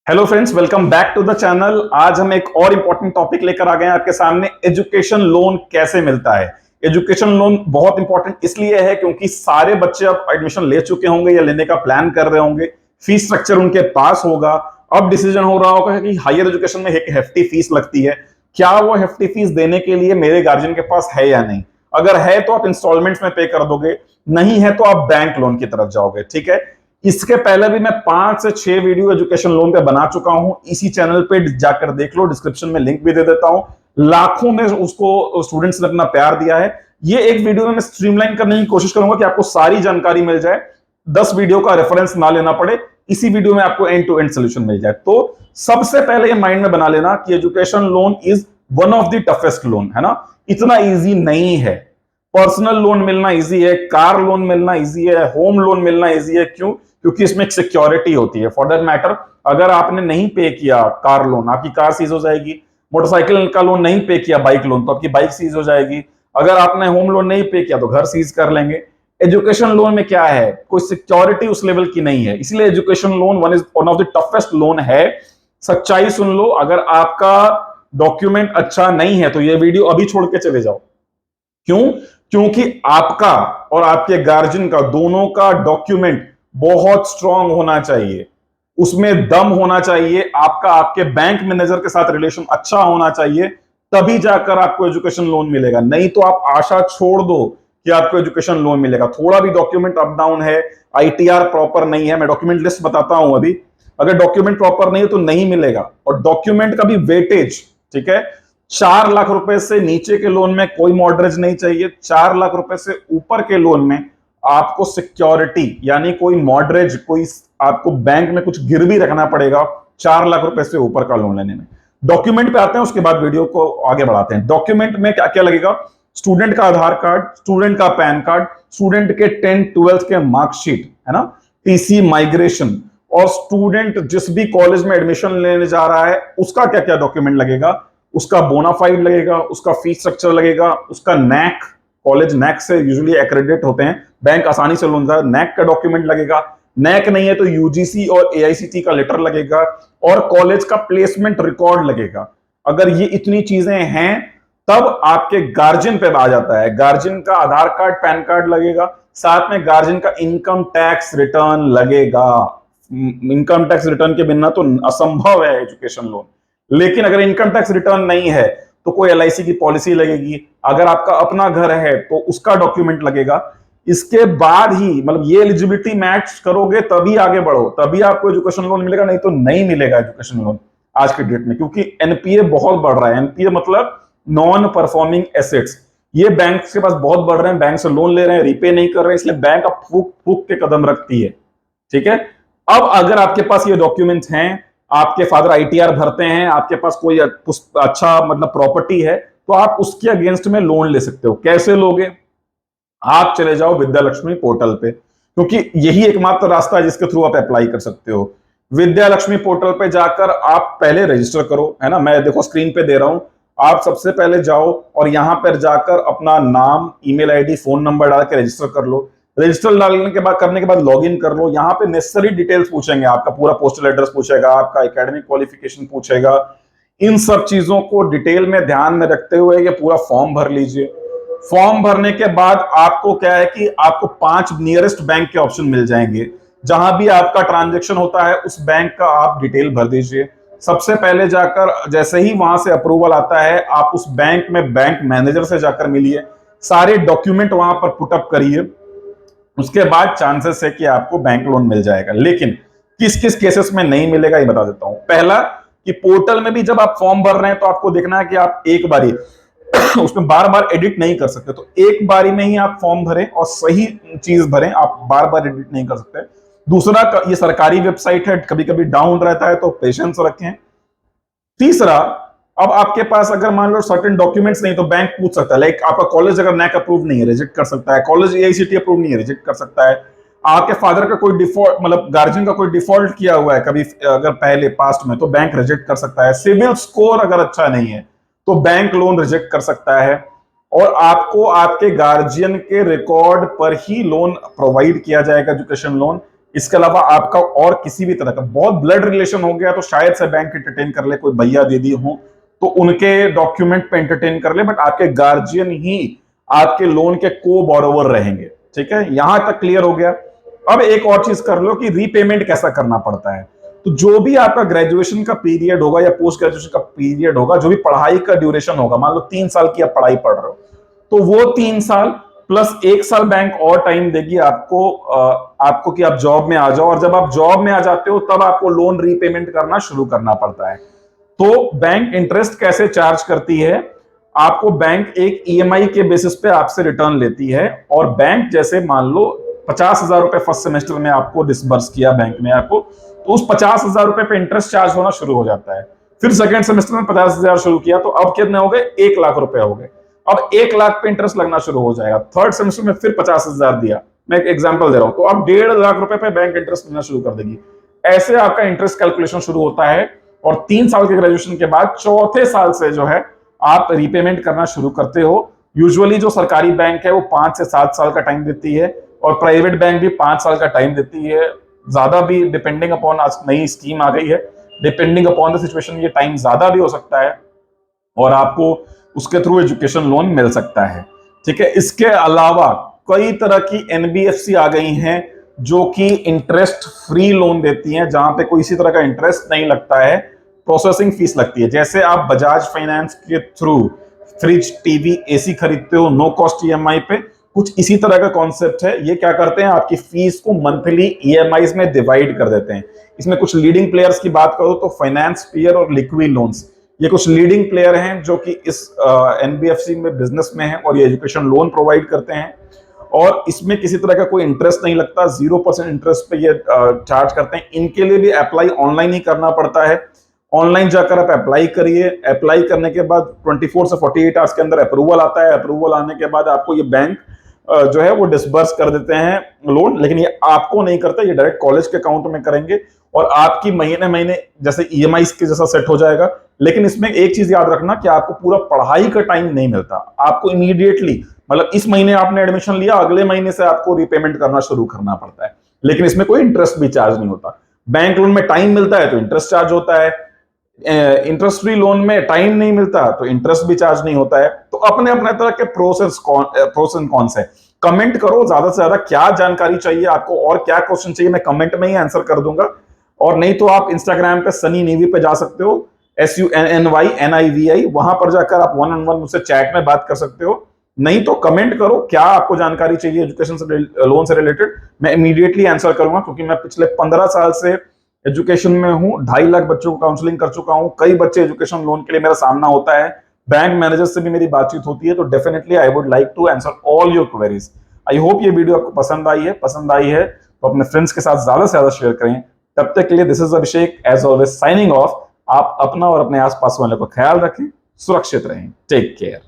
Hello friends, welcome back to the channel. आज हम एक और इंपॉर्टेंट टॉपिक लेकर आ गए हैं आपके सामने। एजुकेशन लोन कैसे मिलता है। एजुकेशन लोन बहुत इंपॉर्टेंट इसलिए है क्योंकि सारे बच्चे अब एडमिशन ले चुके होंगे या लेने का प्लान कर रहे होंगे। फीस स्ट्रक्चर उनके पास होगा। अब डिसीजन हो रहा होगा कि हायर एजुकेशन में एक हेफ्टी फीस लगती है। क्या वो हेफ्टी फीस देने के लिए मेरे गार्जियन के पास है या नहीं। अगर है तो आप इंस्टॉलमेंट्स में पे कर दोगे, नहीं है तो आप बैंक लोन की तरफ जाओगे। ठीक है। इसके पहले भी मैं 5 से 6 वीडियो एजुकेशन लोन पे बना चुका हूं। इसी चैनल पे जाकर देख लो, डिस्क्रिप्शन में लिंक भी दे देता हूं। लाखों में उसको स्टूडेंट्स ने अपना प्यार दिया है। ये एक वीडियो में मैं स्ट्रीमलाइन करने की कोशिश करूंगा कि आपको सारी जानकारी मिल जाए, 10 वीडियो का रेफरेंस ना लेना पड़े। इसी वीडियो में आपको एंड टू एंड सोल्यूशन मिल जाए। तो सबसे पहले ये माइंड में बना लेना कि education loan is one of the toughest loan, है ना। इतना इजी नहीं है। पर्सनल लोन मिलना इजी है, कार लोन मिलना इजी है, होम लोन मिलना इजी है। क्यों? क्योंकि इसमें एक सिक्योरिटी होती है। फॉर दैट मैटर, अगर आपने नहीं पे किया कार लोन, आपकी कार सीज हो जाएगी। मोटरसाइकिल का लोन नहीं पे किया, बाइक लोन, तो आपकी बाइक सीज हो जाएगी। अगर आपने होम लोन नहीं पे किया तो घर सीज कर लेंगे। एजुकेशन लोन में क्या है, कोई सिक्योरिटी उस लेवल की नहीं है, इसलिए education loan one of the toughest loan है। सच्चाई सुन लो, अगर आपका डॉक्यूमेंट अच्छा नहीं है तो ये वीडियो अभी छोड़ के चले जाओ। क्यों? क्योंकि आपका और आपके गार्जियन का दोनों का डॉक्यूमेंट बहुत स्ट्रांग होना चाहिए। उसमें दम होना चाहिए। आपका आपके बैंक मैनेजर के साथ रिलेशन अच्छा होना चाहिए। तभी जाकर आपको एजुकेशन लोन मिलेगा। नहीं तो आप आशा छोड़ दो कि आपको एजुकेशन लोन मिलेगा। थोड़ा भी डॉक्यूमेंट अप डाउन है, आईटीआर प्रॉपर नहीं है, मैं डॉक्यूमेंट लिस्ट बताता हूं अभी। अगर डॉक्यूमेंट प्रॉपर नहीं है तो नहीं मिलेगा। और डॉक्यूमेंट का भी वेटेज, ठीक है। 4 लाख रुपए से नीचे के लोन में कोई मॉडरेज नहीं चाहिए। 4 लाख रुपए से ऊपर के लोन में आपको सिक्योरिटी यानी कोई मॉडरेज, कोई आपको बैंक में कुछ गिरवी रखना पड़ेगा 4 लाख रुपए से ऊपर का लोन लेने में। डॉक्यूमेंट पे आते हैं, उसके बाद वीडियो को आगे बढ़ाते हैं। डॉक्यूमेंट में क्या क्या लगेगा? स्टूडेंट का आधार कार्ड, स्टूडेंट का पैन कार्ड, स्टूडेंट के 10th 12th के मार्कशीट, है ना, टीसी, माइग्रेशन, और स्टूडेंट जिस भी कॉलेज में एडमिशन लेने जा रहा है उसका क्या क्या डॉक्यूमेंट लगेगा। उसका बोनाफाइड लगेगा, उसका फीस स्ट्रक्चर लगेगा, उसका नैक, कॉलेज नैक से यूजुअली एक्रेडिट होते हैं, बैंक आसानी से लोन देता है, नैक का डॉक्यूमेंट लगेगा। नैक नहीं है तो यूजीसी और एआईसीटी का लेटर लगेगा, और कॉलेज का प्लेसमेंट रिकॉर्ड लगेगा। अगर ये इतनी चीजें हैं तब आपके गार्जियन पे आ जाता है। गार्जियन का आधार कार्ड, पैन कार्ड लगेगा, साथ में गार्जियन का इनकम टैक्स रिटर्न लगेगा। इनकम टैक्स रिटर्न के बिना तो असंभव है एजुकेशन लोन। लेकिन अगर इनकम टैक्स रिटर्न नहीं है तो कोई एलआईसी की पॉलिसी लगेगी। अगर आपका अपना घर है तो उसका डॉक्यूमेंट लगेगा। इसके बाद ही मतलब ये एलिजिबिलिटी मैच करोगे तभी आगे बढ़ो, तभी आपको एजुकेशन लोन मिलेगा, नहीं तो नहीं मिलेगा एजुकेशन लोन आज के डेट में। क्योंकि एनपीए बहुत बढ़ रहा है। एनपीए मतलब नॉन परफॉर्मिंग एसेट्स। ये बैंक के पास बहुत बढ़ रहे हैं, बैंक से लोन ले रहे हैं, रिपे नहीं कर रहे हैं, इसलिए बैंक अब फूक फूक के कदम रखती है। ठीक है। अब अगर आपके पास ये डॉक्यूमेंट्स हैं, आपके फादर आईटीआर भरते हैं, आपके पास कोई अच्छा मतलब प्रॉपर्टी है, तो आप उसके अगेंस्ट में लोन ले सकते हो। कैसे लोगे? आप चले जाओ विद्या लक्ष्मी पोर्टल पे, क्योंकि यही एकमात्र रास्ता है जिसके थ्रू आप अप्लाई कर सकते हो। विद्या लक्ष्मी पोर्टल पे जाकर आप पहले रजिस्टर करो, है ना। मैं देखो स्क्रीन पे दे रहा हूं। आप सबसे पहले जाओ और यहां पर जाकर अपना नाम, ईमेल आईडी, फोन नंबर डाल के रजिस्टर कर लो। रजिस्टर डालने के बाद, करने के बाद लॉग इन कर लो। यहाँ पे नेसेसरी डिटेल्स पूछेंगे, आपका पूरा पोस्टल एड्रेस पूछेगा, आपका एकेडमिक क्वालिफिकेशन पूछेगा। इन सब चीजों को डिटेल में ध्यान में रखते हुए ये पूरा फॉर्म भर लीजिए। फॉर्म भरने के बाद आपको क्या है कि आपको 5 नियरेस्ट बैंक के ऑप्शन मिल जाएंगे। जहां भी आपका ट्रांजेक्शन होता है उस बैंक का आप डिटेल भर दीजिए। सबसे पहले जाकर जैसे ही वहां से अप्रूवल आता है, आप उस बैंक में बैंक मैनेजर से जाकर मिलिए, सारे डॉक्यूमेंट वहां पर पुटअप करिए। उसके बाद चांसेस है कि आपको बैंक लोन मिल जाएगा। लेकिन किस किस केसेस में नहीं मिलेगा ये बता देता हूं। पहला, कि पोर्टल में भी जब आप फॉर्म भर रहे हैं तो आपको देखना है कि आप एक बारी उसमें बार बार एडिट नहीं कर सकते। तो एक बारी में ही आप फॉर्म भरें और सही चीज भरें, आप बार बार एडिट नहीं कर सकते। दूसरा, ये सरकारी वेबसाइट है, कभी कभी डाउन रहता है, तो पेशेंस रखें। तीसरा, अब आपके पास अगर मान लो सर्टेन डॉक्यूमेंट्स नहीं तो बैंक पूछ सकता है। लाइक आपका कॉलेज अगर नैक अप्रूव नहीं है, रिजेक्ट कर सकता है। कॉलेज एआईसीटी अप्रूव नहीं है, रिजेक्ट कर सकता है। आपके फादर का कोई डिफॉल्ट, मतलब गार्जियन का कोई डिफॉल्ट किया हुआ है कभी अगर पहले पास्ट में, तो बैंक रिजेक्ट कर सकता है। सिविल स्कोर अगर अच्छा नहीं है तो बैंक लोन रिजेक्ट कर सकता है। और आपको आपके गार्जियन के रिकॉर्ड पर ही लोन प्रोवाइड किया जाएगा, एजुकेशन लोन। इसके अलावा आपका और किसी भी तरह का बहुत ब्लड रिलेशन हो गया तो शायद से बैंक एंटरटेन कर ले, कोई भैया दीदी हो तो उनके डॉक्यूमेंट पे एंटरटेन कर ले, बट आपके गार्जियन ही आपके लोन के को बोरोवर रहेंगे। ठीक है, यहां तक क्लियर हो गया। अब एक और चीज कर लो कि रीपेमेंट कैसा करना पड़ता है। तो जो भी आपका ग्रेजुएशन का पीरियड होगा या पोस्ट ग्रेजुएशन का पीरियड होगा, जो भी पढ़ाई का ड्यूरेशन होगा, मान लो 3 साल की आप पढ़ाई पढ़ रहे हो, तो वो 3 साल प्लस 1 साल बैंक और टाइम देगी आपको कि आप जॉब में आ जाओ, और जब आप जॉब में आ जाते हो तब आपको लोन रीपेमेंट करना शुरू करना पड़ता है। तो बैंक इंटरेस्ट कैसे चार्ज करती है? आपको बैंक एक ईएमआई के बेसिस पे आपसे रिटर्न लेती है, और बैंक जैसे मान लो 50,000 रुपए फर्स्ट सेमेस्टर में आपको डिसबर्स किया बैंक ने आपको, तो उस 50,000 रुपए पे इंटरेस्ट चार्ज होना शुरू हो जाता है। फिर सेकंड सेमेस्टर में 50,000 शुरू किया तो अब कितने हो गए? 1 लाख रुपए हो गए। अब 1 लाख पे इंटरेस्ट लगना शुरू हो जाएगा। थर्ड सेमेस्टर में फिर 50,000 दिया, मैं एक एग्जांपल दे रहा हूं, तो अब 1.5 लाख रुपए पे बैंक इंटरेस्ट लेना शुरू कर देगी। ऐसे आपका इंटरेस्ट कैलकुलेशन शुरू होता है, और 3 साल के ग्रेजुएशन के बाद चौथे साल से जो है आप रीपेमेंट करना शुरू करते हो। यूजुअली जो सरकारी बैंक है वो 5 से 7 साल का टाइम देती है, और प्राइवेट बैंक भी 5 साल का टाइम देती है। ज्यादा भी डिपेंडिंग अपॉन, आज नई स्कीम आ गई है, डिपेंडिंग अपॉन द सिचुएशन ये टाइम ज्यादा भी हो सकता है, और आपको उसके थ्रू एजुकेशन लोन मिल सकता है। ठीक है, इसके अलावा कई तरह की एनबीएफसी आ गई हैं जो कि इंटरेस्ट फ्री लोन देती हैं, जहां पे कोई इसी तरह का इंटरेस्ट नहीं लगता है, प्रोसेसिंग फीस लगती है। जैसे आप बजाज फाइनेंस के थ्रू फ्रिज, टीवी, एसी खरीदते हो नो कॉस्ट ईएमआई पे, कुछ इसी तरह का कॉन्सेप्ट है। ये क्या करते हैं, आपकी फीस को मंथली ईएमआईज में डिवाइड कर देते हैं। इसमें कुछ लीडिंग प्लेयर्स की बात करो तो फाइनेंस पीयर और लिक्विड लोन्स, ये कुछ लीडिंग प्लेयर हैं जो कि इस एनबीएफसी में बिजनेस में है, और ये एजुकेशन लोन प्रोवाइड करते हैं। और इसमें किसी तरह का कोई इंटरेस्ट नहीं लगता, 0% इंटरेस्ट पे ये चार्ज करते हैं। इनके लिए भी अप्लाई ऑनलाइन ही करना पड़ता है। ऑनलाइन जाकर आप अप्लाई करिए, अप्लाई करने के बाद 24 से 48 आवर्स के अंदर अप्रूवल आता है। अप्रूवल आने के बाद आपको ये बैंक जो है वो डिसबर्स कर देते हैं लोन, लेकिन ये आपको नहीं करता, ये डायरेक्ट कॉलेज के अकाउंट में करेंगे, और आपकी महीने महीने जैसे ईएमआई के जैसा सेट हो जाएगा। लेकिन इसमें एक चीज याद रखना कि आपको पूरा पढ़ाई का टाइम नहीं मिलता, आपको इमीडिएटली, मतलब इस महीने आपने एडमिशन लिया, अगले महीने से आपको रीपेमेंट करना शुरू करना पड़ता है। लेकिन इसमें कोई इंटरेस्ट भी चार्ज नहीं होता। बैंक लोन में टाइम मिलता है तो इंटरेस्ट चार्ज होता है, इंटरेस्ट फ्री लोन में टाइम नहीं मिलता तो इंटरेस्ट भी चार्ज नहीं होता है। तो अपने अपने तरह के प्रोस एंड कॉन्स है। कमेंट करो ज्यादा से ज्यादा क्या जानकारी चाहिए आपको और क्या क्वेश्चन चाहिए, मैं कमेंट में ही आंसर कर दूंगा। और नहीं तो आप इंस्टाग्राम पे सनी नेवी पे जा सकते हो, SUNNYNIVI, वहां पर जाकर आप 1-on-1 मुझसे चैट में बात कर सकते हो। नहीं तो कमेंट करो क्या आपको जानकारी चाहिए एजुकेशन से, लोन से रिलेटेड, मैं इमीडिएटली आंसर करूंगा, क्योंकि मैं पिछले 15 साल से एजुकेशन में हूं, 2.5 लाख बच्चों को काउंसलिंग कर चुका हूं। कई बच्चे एजुकेशन लोन के लिए मेरा सामना होता है, बैंक मैनेजर से भी मेरी बातचीत होती है, तो definitely I would like to answer all your queries. I hope ये वीडियो आपको पसंद आई है तो अपने फ्रेंड्स के साथ ज्यादा से ज्यादा शेयर करें। तब तक के लिए this is Abhishek, as always signing off. आप अपना और अपने आसपास वाले को ख्याल रखें, सुरक्षित रहें, टेक केयर।